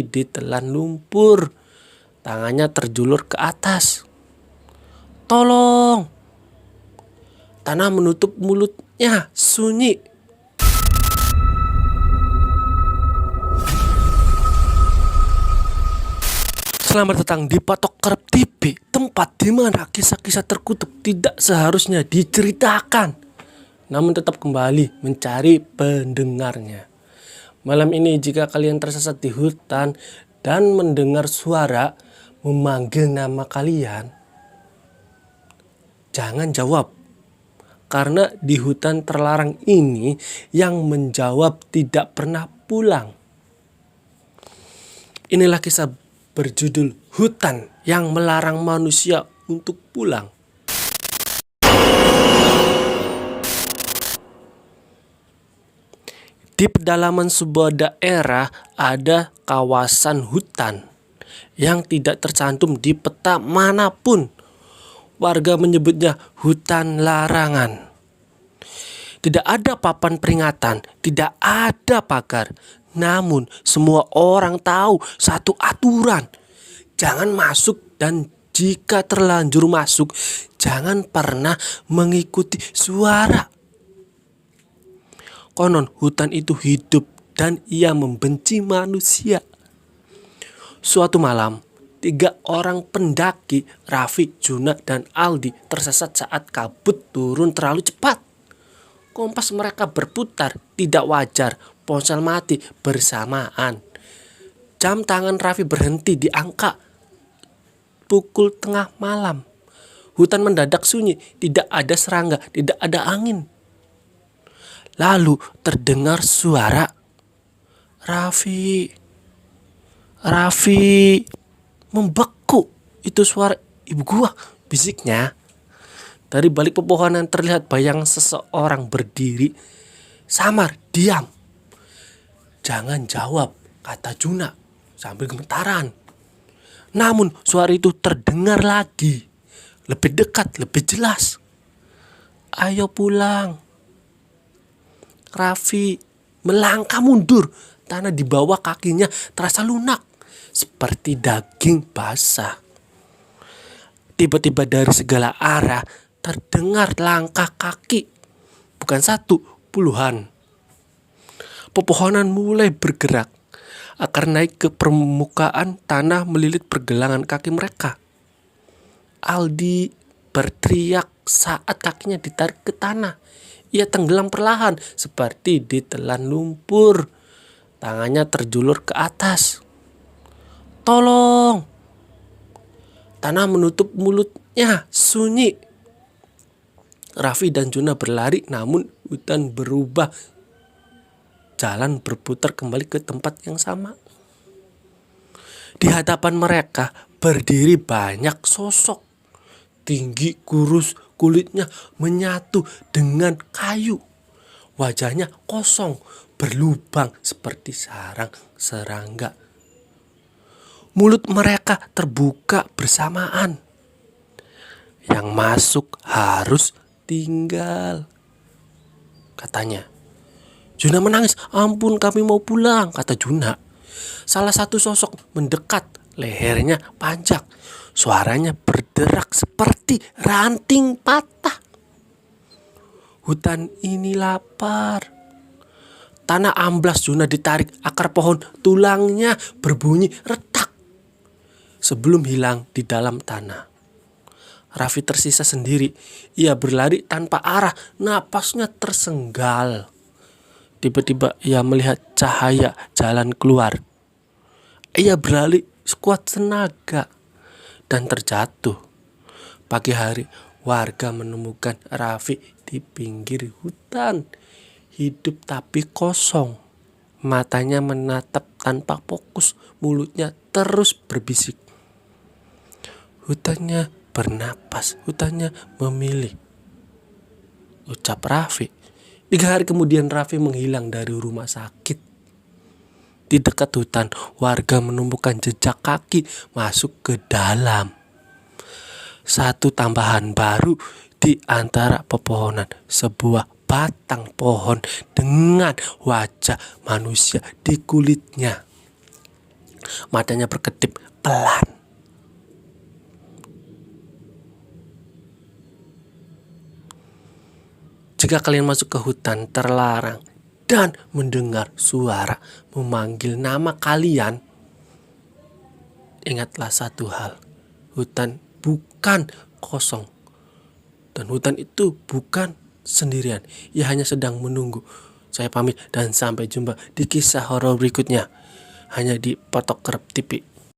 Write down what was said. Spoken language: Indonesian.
ditelan lumpur. Tangannya terjulur ke atas. Tolong! Tanah menutup mulutnya, sunyi. Selamat datang di Patok Kerep TV, tempat di mana kisah-kisah terkutuk tidak seharusnya diceritakan, namun tetap kembali mencari pendengarnya. Malam ini jika kalian tersesat di hutan dan mendengar suara memanggil nama kalian, jangan jawab. Karena di hutan terlarang ini yang menjawab tidak pernah pulang. Inilah kisah berjudul Hutan yang Melarang Manusia untuk Pulang. Di pedalaman sebuah daerah ada kawasan hutan yang tidak tercantum di peta manapun. Warga menyebutnya hutan larangan. Tidak ada papan peringatan, tidak ada pagar. Namun semua orang tahu satu aturan. Jangan masuk, dan jika terlanjur masuk, jangan pernah mengikuti suara. Konon hutan itu hidup dan ia membenci manusia. Suatu malam, 3 orang pendaki, Raffi, Juna, dan Aldi, tersesat saat kabut turun terlalu cepat. Kompas mereka berputar tidak wajar, ponsel mati bersamaan. Jam tangan Raffi berhenti di angka pukul tengah malam. Hutan mendadak sunyi, tidak ada serangga, tidak ada angin. Lalu terdengar suara, Raffi, membeku. Itu suara ibu gua, bisiknya. Dari balik pepohonan terlihat bayang seseorang berdiri, samar, diam. Jangan jawab, kata Juna sambil gemetaran. Namun suara itu terdengar lagi, lebih dekat, lebih jelas. Ayo pulang. Raffi melangkah mundur. Tanah di bawah kakinya terasa lunak, seperti daging basah. Tiba-tiba dari segala arah terdengar langkah kaki. Bukan satu, puluhan. Pepohonan mulai bergerak. Akar naik ke permukaan tanah melilit pergelangan kaki mereka. Aldi berteriak saat kakinya ditarik ke tanah. Ia tenggelam perlahan seperti ditelan lumpur. Tangannya terjulur ke atas. Tolong! Tanah menutup mulutnya, sunyi. Raffi dan Juna berlari, namun hutan berubah. Jalan berputar kembali ke tempat yang sama. Di hadapan mereka berdiri banyak sosok. Tinggi, kurus, kulitnya menyatu dengan kayu. Wajahnya kosong, berlubang seperti sarang serangga. Mulut mereka terbuka bersamaan. Yang masuk harus tinggal, katanya. Juna menangis. Ampun, kami mau pulang, kata Juna. Salah satu sosok mendekat, lehernya panjang. Suaranya berderak seperti ranting patah. Hutan ini lapar. Tanah amblas, Juna ditarik akar pohon, tulangnya berbunyi retak sebelum hilang di dalam tanah. Raffi tersisa sendiri. Ia berlari tanpa arah, napasnya tersenggal. Tiba-tiba ia melihat cahaya jalan keluar. Ia berlari sekuat tenaga dan terjatuh. Pagi hari, warga menemukan Raffi di pinggir hutan, hidup tapi kosong. Matanya menatap tanpa fokus, mulutnya terus berbisik. Hutannya bernapas, hutannya memilih, ucap Raffi. 3 hari kemudian Raffi menghilang dari rumah sakit. Di dekat hutan, warga menemukan jejak kaki masuk ke dalam. Satu tambahan baru di antara pepohonan, sebuah batang pohon dengan wajah manusia di kulitnya. Matanya berkedip pelan. Jika kalian masuk ke hutan terlarang dan mendengar suara memanggil nama kalian, ingatlah satu hal, hutan bukan kosong. Dan hutan itu bukan sendirian, ia hanya sedang menunggu. Saya pamit dan sampai jumpa di kisah horor berikutnya, hanya di Potok Kerep TV.